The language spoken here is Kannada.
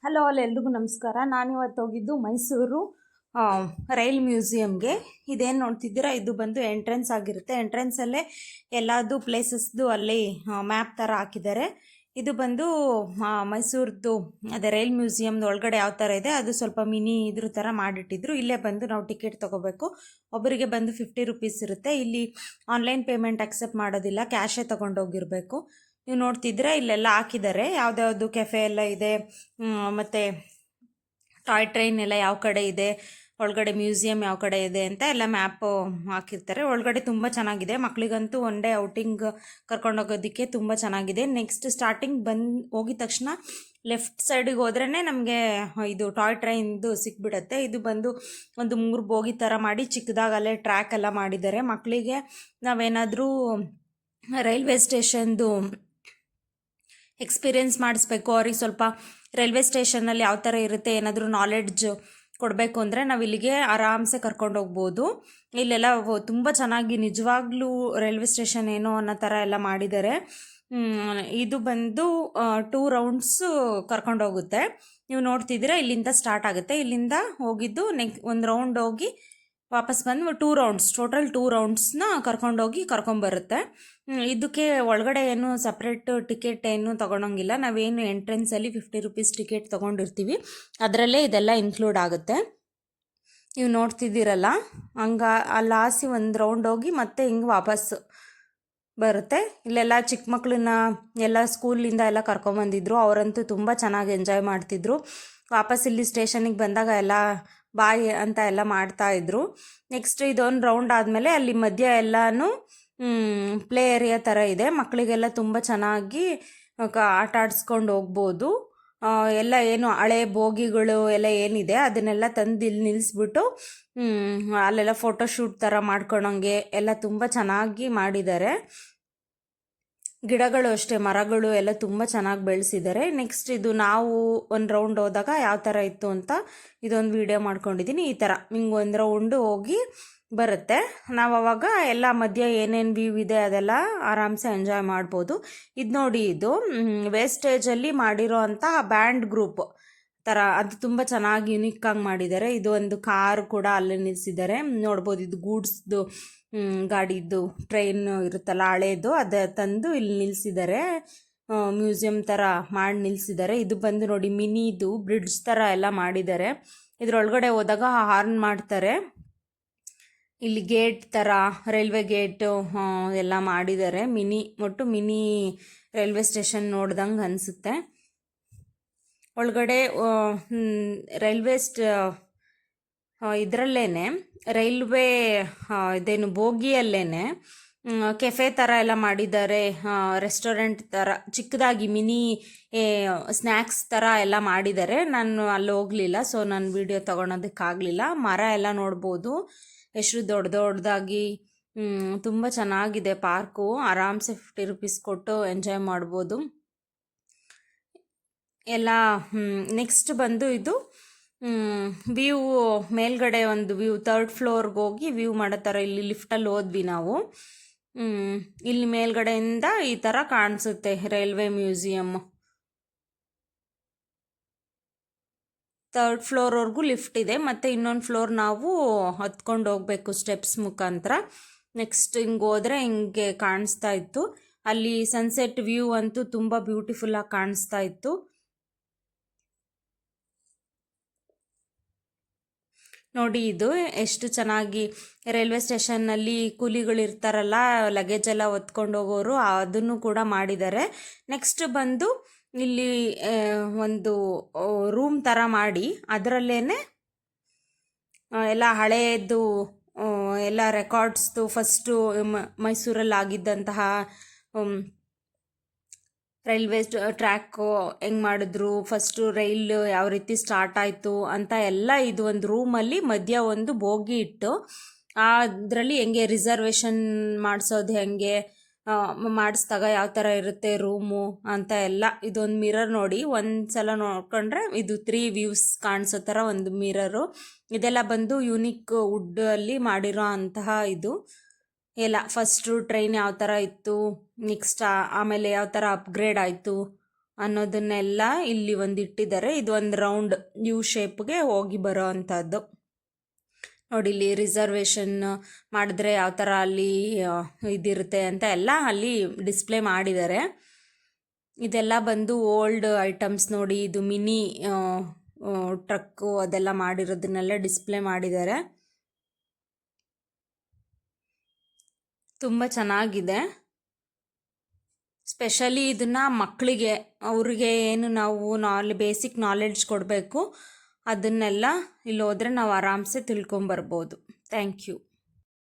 ಹಲೋ ಎಲ್ರಿಗೂ ನಮಸ್ಕಾರ. ನಾನಿವತ್ತು ಹೋಗಿದ್ದು ಮೈಸೂರು ಆ, ರೈಲ್ ಮ್ಯೂಸಿಯಮ್ಗೆ. ಇದೇನು ನೋಡ್ತಿದ್ದೀರಾ, ಇದು ಬಂದು ಎಂಟ್ರೆನ್ಸ್ ಆಗಿರುತ್ತೆ. ಎಂಟ್ರೆನ್ಸಲ್ಲೇ ಎಲ್ಲದು ಪ್ಲೇಸಸ್ದು ಅಲ್ಲಿ ಮ್ಯಾಪ್ ಥರ ಹಾಕಿದ್ದಾರೆ. ಇದು ಬಂದು ಮೈಸೂರ್ದು ಅದೇ ರೈಲ್ ಮ್ಯೂಸಿಯಮ್ದು ಒಳಗಡೆ ಯಾವ ಥರ ಇದೆ ಅದು ಸ್ವಲ್ಪ ಮಿನಿ ಇದ್ರ ಥರ ಮಾಡಿಟ್ಟಿದ್ರು. ಇಲ್ಲೇ ಬಂದು ನಾವು ಟಿಕೆಟ್ ತೊಗೋಬೇಕು. ಒಬ್ಬರಿಗೆ ಬಂದು 50 ರುಪೀಸ್ ಇರುತ್ತೆ. ಇಲ್ಲಿ ಆನ್ಲೈನ್ ಪೇಮೆಂಟ್ ಅಕ್ಸೆಪ್ಟ್ ಮಾಡೋದಿಲ್ಲ, ಕ್ಯಾಶೇ ತೊಗೊಂಡೋಗಿರಬೇಕು. ನೀವು ನೋಡ್ತಿದ್ರೆ ಇಲ್ಲೆಲ್ಲ ಹಾಕಿದ್ದಾರೆ, ಯಾವ್ದ್ಯಾವ್ದು ಕೆಫೆ ಎಲ್ಲ ಇದೆ, ಮತ್ತು ಟಾಯ್ ಟ್ರೈನ್ ಎಲ್ಲ ಯಾವ ಕಡೆ ಇದೆ, ಒಳಗಡೆ ಮ್ಯೂಸಿಯಂ ಯಾವ ಕಡೆ ಇದೆ ಅಂತ ಎಲ್ಲ ಮ್ಯಾಪು ಹಾಕಿರ್ತಾರೆ. ಒಳಗಡೆ ತುಂಬ ಚೆನ್ನಾಗಿದೆ, ಮಕ್ಕಳಿಗಂತೂ ಒನ್ ಡೇ ಔಟಿಂಗ್ ಕರ್ಕೊಂಡೋಗೋದಕ್ಕೆ ತುಂಬ ಚೆನ್ನಾಗಿದೆ. ನೆಕ್ಸ್ಟ್ ಸ್ಟಾರ್ಟಿಂಗ್ ಹೋಗಿದ ತಕ್ಷಣ ಲೆಫ್ಟ್ ಸೈಡಿಗೆ ಹೋದ್ರೇ ನಮಗೆ ಇದು ಟಾಯ್ ಟ್ರೈನ್ದು ಸಿಕ್ಬಿಡುತ್ತೆ. ಇದು ಬಂದು ಒಂದು 3 ಬೋಗಿ ಥರ ಮಾಡಿ ಚಿಕ್ಕದಾಗಲ್ಲೇ ಟ್ರ್ಯಾಕ್ ಎಲ್ಲ ಮಾಡಿದ್ದಾರೆ. ಮಕ್ಕಳಿಗೆ ನಾವೇನಾದರೂ ರೈಲ್ವೆ ಸ್ಟೇಷನ್ದು ಎಕ್ಸ್ಪೀರಿಯೆನ್ಸ್ ಮಾಡಿಸ್ಬೇಕು, ಅವ್ರಿಗೆ ಸ್ವಲ್ಪ ರೈಲ್ವೆ ಸ್ಟೇಷನಲ್ಲಿ ಯಾವ ಥರ ಇರುತ್ತೆ ಏನಾದರೂ ನಾಲೆಡ್ಜ್ ಕೊಡಬೇಕು ಅಂದರೆ ನಾವು ಇಲ್ಲಿಗೆ ಆರಾಮ್ಸೆ ಕರ್ಕೊಂಡು ಹೋಗ್ಬೋದು. ಇಲ್ಲೆಲ್ಲ ತುಂಬ ಚೆನ್ನಾಗಿ ನಿಜವಾಗ್ಲೂ ರೈಲ್ವೆ ಸ್ಟೇಷನ್ ಏನೋ ಅನ್ನೋ ಥರ ಎಲ್ಲ ಮಾಡಿದ್ದಾರೆ. ಇದು ಬಂದು 2 ರೌಂಡ್ಸು ಕರ್ಕೊಂಡೋಗುತ್ತೆ. ನೀವು ನೋಡ್ತಿದ್ದೀರಾ, ಇಲ್ಲಿಂದ ಸ್ಟಾರ್ಟ್ ಆಗುತ್ತೆ. ಇಲ್ಲಿಂದ ಹೋಗಿದ್ದು ಒಂದು ರೌಂಡ್ ಹೋಗಿ ವಾಪಸ್ ಬಂದು 2 ರೌಂಡ್ಸ್, ಟೋಟಲ್ 2 ರೌಂಡ್ಸ್ನ ಕರ್ಕೊಂಡೋಗಿ ಕರ್ಕೊಂಬರುತ್ತೆ. ಇದಕ್ಕೆ ಒಳಗಡೆ ಏನು ಸಪ್ರೇಟ್ ಟಿಕೆಟ್ ಏನು ತೊಗೊಳಂಗಿಲ್ಲ. ನಾವೇನು ಎಂಟ್ರೆನ್ಸಲ್ಲಿ 50 ರುಪೀಸ್ ಟಿಕೆಟ್ ತೊಗೊಂಡಿರ್ತೀವಿ, ಅದರಲ್ಲೇ ಇದೆಲ್ಲ ಇನ್ಕ್ಲೂಡ್ ಆಗುತ್ತೆ. ನೀವು ನೋಡ್ತಿದ್ದೀರಲ್ಲ, ಅಲ್ಲಿ ಹಾಸಿ ಒಂದು ರೌಂಡ್ ಹೋಗಿ ಮತ್ತೆ ಹಿಂಗೆ ವಾಪಸ್ ಬರುತ್ತೆ. ಇಲ್ಲೆಲ್ಲ ಚಿಕ್ಕ ಮಕ್ಕಳನ್ನ ಎಲ್ಲ ಸ್ಕೂಲಿಂದ ಎಲ್ಲ ಕರ್ಕೊಂಬಂದಿದ್ರು, ಅವರಂತೂ ತುಂಬ ಚೆನ್ನಾಗಿ ಎಂಜಾಯ್ ಮಾಡ್ತಿದ್ರು. ವಾಪಸ್ ಇಲ್ಲಿ ಸ್ಟೇಷನಿಗೆ ಬಂದಾಗ ಎಲ್ಲ ಬಾಯ್ ಅಂತ ಎಲ್ಲ ಮಾಡ್ತಾಯಿದ್ರು. ನೆಕ್ಸ್ಟ್ ಇದೊಂದು ರೌಂಡ್ ಆದಮೇಲೆ ಅಲ್ಲಿ ಮಧ್ಯ ಎಲ್ಲನೂ ಪ್ಲೇ ಏರಿಯಾ ಥರ ಇದೆ, ಮಕ್ಕಳಿಗೆಲ್ಲ ತುಂಬ ಚೆನ್ನಾಗಿ ಆಟ ಆಡಿಸ್ಕೊಂಡು ಹೋಗ್ಬೋದು. ಎಲ್ಲ ಏನು ಹಳೆ ಬೋಗಿಗಳು ಎಲ್ಲ ಏನಿದೆ ಅದನ್ನೆಲ್ಲ ತಂದು ಇಲ್ಲಿ ನಿಲ್ಲಿಸ್ಬಿಟ್ಟು ಅಲ್ಲೆಲ್ಲ ಫೋಟೋಶೂಟ್ ಥರ ಮಾಡ್ಕೊಳಂಗೆ ಎಲ್ಲ ತುಂಬ ಚೆನ್ನಾಗಿ ಮಾಡಿದ್ದಾರೆ. ಗಿಡಗಳು ಅಷ್ಟೇ, ಮರಗಳು ಎಲ್ಲ ತುಂಬ ಚೆನ್ನಾಗಿ ಬೆಳೆಸಿದ್ದಾರೆ. ನೆಕ್ಸ್ಟ್ ಇದು ನಾವು ಒಂದು ರೌಂಡ್ ಹೋದಾಗ ಯಾವ ಥರ ಇತ್ತು ಅಂತ ಇದೊಂದು ವಿಡಿಯೋ ಮಾಡ್ಕೊಂಡಿದ್ದೀನಿ. ಈ ಥರ ಹಿಂಗೆ ಒಂದು ರೌಂಡು ಹೋಗಿ ಬರುತ್ತೆ. ನಾವು ಅವಾಗ ಎಲ್ಲ ಮಧ್ಯ ಏನೇನು ವ್ಯೂ ಇದೆ ಅದೆಲ್ಲ ಆರಾಮ್ಸೆ ಎಂಜಾಯ್ ಮಾಡ್ಬೋದು. ಇದು ನೋಡಿ, ಇದು ವೇಸ್ಟೇಜಲ್ಲಿ ಮಾಡಿರೋ ಅಂಥ ಬ್ಯಾಂಡ್ ಗ್ರೂಪ್ ಥರ, ಅದು ತುಂಬ ಚೆನ್ನಾಗಿ ಯುನಿಕ್ಕಾಗಿ ಮಾಡಿದ್ದಾರೆ. ಇದು ಒಂದು ಕಾರ್ ಕೂಡ ಅಲ್ಲೇ ನಿಲ್ಲಿಸಿದ್ದಾರೆ, ನೋಡ್ಬೋದು. ಇದು ಗೂಡ್ಸ್ದು ಗಾಡಿದ್ದು ಟ್ರೈನ್ ಇರುತ್ತಲ್ಲ ಹಳೇದು, ಅದು ತಂದು ಇಲ್ಲಿ ನಿಲ್ಲಿಸಿದ್ದಾರೆ, ಮ್ಯೂಸಿಯಂ ಥರ ಮಾಡಿ ನಿಲ್ಲಿಸಿದ್ದಾರೆ. ಇದು ಬಂದು ನೋಡಿ ಮಿನಿದು ಬ್ರಿಡ್ಜ್ ಥರ ಎಲ್ಲ ಮಾಡಿದ್ದಾರೆ. ಇದರೊಳಗಡೆ ಹೋದಾಗ ಹಾರ್ನ್ ಮಾಡ್ತಾರೆ. ಇಲ್ಲಿ ಗೇಟ್ ಥರ ರೈಲ್ವೆ ಗೇಟು ಎಲ್ಲ ಮಾಡಿದ್ದಾರೆ. ಮಿನಿ ರೈಲ್ವೆ ಸ್ಟೇಷನ್ ನೋಡ್ದಂಗೆ ಅನಿಸುತ್ತೆ. ಒಳಗಡೆ ರೈಲ್ವೆ ಇದರಲ್ಲೇ ರೈಲ್ವೆ ಇದೇನು ಬೋಗಿಯಲ್ಲೇ ಕೆಫೆ ಥರ ಎಲ್ಲ ಮಾಡಿದ್ದಾರೆ, ರೆಸ್ಟೋರೆಂಟ್ ಥರ ಚಿಕ್ಕದಾಗಿ ಮಿನಿ ಸ್ನ್ಯಾಕ್ಸ್ ಥರ ಎಲ್ಲ ಮಾಡಿದ್ದಾರೆ. ನಾನು ಅಲ್ಲಿ ಹೋಗಲಿಲ್ಲ, ಸೊ ನಾನು ವಿಡಿಯೋ ತೊಗೊಳೋದಕ್ಕಾಗಲಿಲ್ಲ. ಮರ ಎಲ್ಲ ನೋಡ್ಬೋದು, ಎಷ್ಟು ದೊಡ್ಡ ದೊಡ್ಡದಾಗಿ ತುಂಬ ಚೆನ್ನಾಗಿದೆ ಪಾರ್ಕು. ಆರಾಮ್ಸೆ 50 ರುಪೀಸ್ ಕೊಟ್ಟು ಎಂಜಾಯ್ ಮಾಡ್ಬೋದು ಎಲ್ಲ. ನೆಕ್ಸ್ಟ್ ಬಂದು ಇದು ವ್ಯೂ, ಮೇಲ್ಗಡೆ ಒಂದು ವ್ಯೂ, 3rd ಫ್ಲೋರ್ಗೆ ಹೋಗಿ ವ್ಯೂ ಮಾಡೋ ಥರ ಇಲ್ಲಿ ಲಿಫ್ಟಲ್ಲಿ ಹೋದ್ವಿ ನಾವು. ಇಲ್ಲಿ ಮೇಲ್ಗಡೆಯಿಂದ ಈ ಥರ ಕಾಣಿಸುತ್ತೆ ರೈಲ್ವೆ ಮ್ಯೂಸಿಯಮ್. 3rd ಫ್ಲೋರ್ವರೆಗೂ ಲಿಫ್ಟ್ ಇದೆ, ಮತ್ತು ಇನ್ನೊಂದು ಫ್ಲೋರ್ ನಾವು ಹತ್ಕೊಂಡು ಹೋಗಬೇಕು ಸ್ಟೆಪ್ಸ್ ಮುಖಾಂತರ. ನೆಕ್ಸ್ಟ್ ಹಿಂಗೆ ಹೋದರೆ ಹಿಂಗೆ ಕಾಣಿಸ್ತಾ ಇತ್ತು. ಅಲ್ಲಿ ಸನ್ಸೆಟ್ ವ್ಯೂ ಅಂತೂ ತುಂಬ ಬ್ಯೂಟಿಫುಲ್ಲಾಗಿ ಕಾಣಿಸ್ತಾ ಇತ್ತು. ನೋಡಿ, ಇದು ಎಷ್ಟು ಚೆನ್ನಾಗಿ ರೈಲ್ವೆ ಸ್ಟೇಷನ್ನಲ್ಲಿ ಕೂಲಿಗಳಿರ್ತಾರಲ್ಲ, ಲಗೇಜ್ ಎಲ್ಲ ಹೊತ್ಕೊಂಡು ಹೋಗೋರು, ಅದನ್ನು ಕೂಡ ಮಾಡಿದ್ದಾರೆ. ನೆಕ್ಸ್ಟ್ ಬಂದು ಇಲ್ಲಿ ಒಂದು ರೂಮ್ ಥರ ಮಾಡಿ ಅದರಲ್ಲೇ ಎಲ್ಲ ಹಳೆಯದು ಎಲ್ಲ ರೆಕಾರ್ಡ್ಸ್ದು, ಫಸ್ಟು ಮೈಸೂರಲ್ಲಿ ಆಗಿದ್ದಂತಹ ರೈಲ್ವೆ ಟ್ರ್ಯಾಕು ಹೆಂಗೆ ಮಾಡಿದ್ರು, ಫಸ್ಟು ರೈಲ್ ಯಾವ ರೀತಿ ಸ್ಟಾರ್ಟ್ ಆಯಿತು ಅಂತ ಎಲ್ಲ ಇದು ಒಂದು ರೂಮಲ್ಲಿ ಮಧ್ಯ ಒಂದು ಬೋಗಿ ಇಟ್ಟು ಅದರಲ್ಲಿ ಹೆಂಗೆ ರಿಸರ್ವೇಷನ್ ಮಾಡಿಸೋದು, ಹೆಂಗೆ ಮಾಡಿಸ್ದಾಗ ಯಾವ ಥರ ಇರುತ್ತೆ ರೂಮು ಅಂತ ಎಲ್ಲ. ಇದೊಂದು ಮಿರರ್ ನೋಡಿ, ಒಂದು ಸಲ ನೋಡ್ಕೊಂಡ್ರೆ ಇದು 3 ವ್ಯೂಸ್ ಕಾಣಿಸೋ ಥರ ಒಂದು ಮಿರರು. ಇದೆಲ್ಲ ಬಂದು ಯುನಿಕ್ ವುಡ್ಡಲ್ಲಿ ಮಾಡಿರೋ ಅಂತಹ ಇದು ಎಲ್ಲ. ಫಸ್ಟು ಟ್ರೈನ್ ಯಾವ ಥರ ಇತ್ತು, ನೆಕ್ಸ್ಟ್ ಆಮೇಲೆ ಯಾವ ಥರ ಅಪ್ಗ್ರೇಡ್ ಆಯಿತು ಅನ್ನೋದನ್ನೆಲ್ಲ ಇಲ್ಲಿ ಒಂದು ಇಟ್ಟಿದ್ದಾರೆ. ಇದು ಒಂದು ರೌಂಡ್ ಯು ಶೇಪ್ಗೆ ಹೋಗಿ ಬರೋ ಅಂಥದ್ದು. ನೋಡಿ ಇಲ್ಲಿ ರಿಸರ್ವೇಷನ್ ಮಾಡಿದ್ರೆ ಯಾವ ಥರ ಅಲ್ಲಿ ಇದಿರುತ್ತೆ ಅಂತ ಎಲ್ಲ ಅಲ್ಲಿ ಡಿಸ್ಪ್ಲೇ ಮಾಡಿದ್ದಾರೆ. ಇದೆಲ್ಲ ಬಂದು ಓಲ್ಡ್ ಐಟಮ್ಸ್ ನೋಡಿ, ಇದು ಮಿನಿ ಟ್ರಕ್ಕು ಅದೆಲ್ಲ ಮಾಡಿರೋದನ್ನೆಲ್ಲ ಡಿಸ್ಪ್ಲೇ ಮಾಡಿದ್ದಾರೆ. ತುಂಬ ಚೆನ್ನಾಗಿದೆ. ಸ್ಪೆಷಲಿ ಇದನ್ನು ಮಕ್ಕಳಿಗೆ, ಅವ್ರಿಗೆ ಏನು ನಾವು ಬೇಸಿಕ್ ನಾಲೆಡ್ಜ್ ಕೊಡಬೇಕು ಅದನ್ನೆಲ್ಲ ಇಲ್ಲಿ ಹೋದರೆ ನಾವು ಆರಾಮ್ಸೆ ತಿಳ್ಕೊಂಬರ್ಬೋದು. Thank you.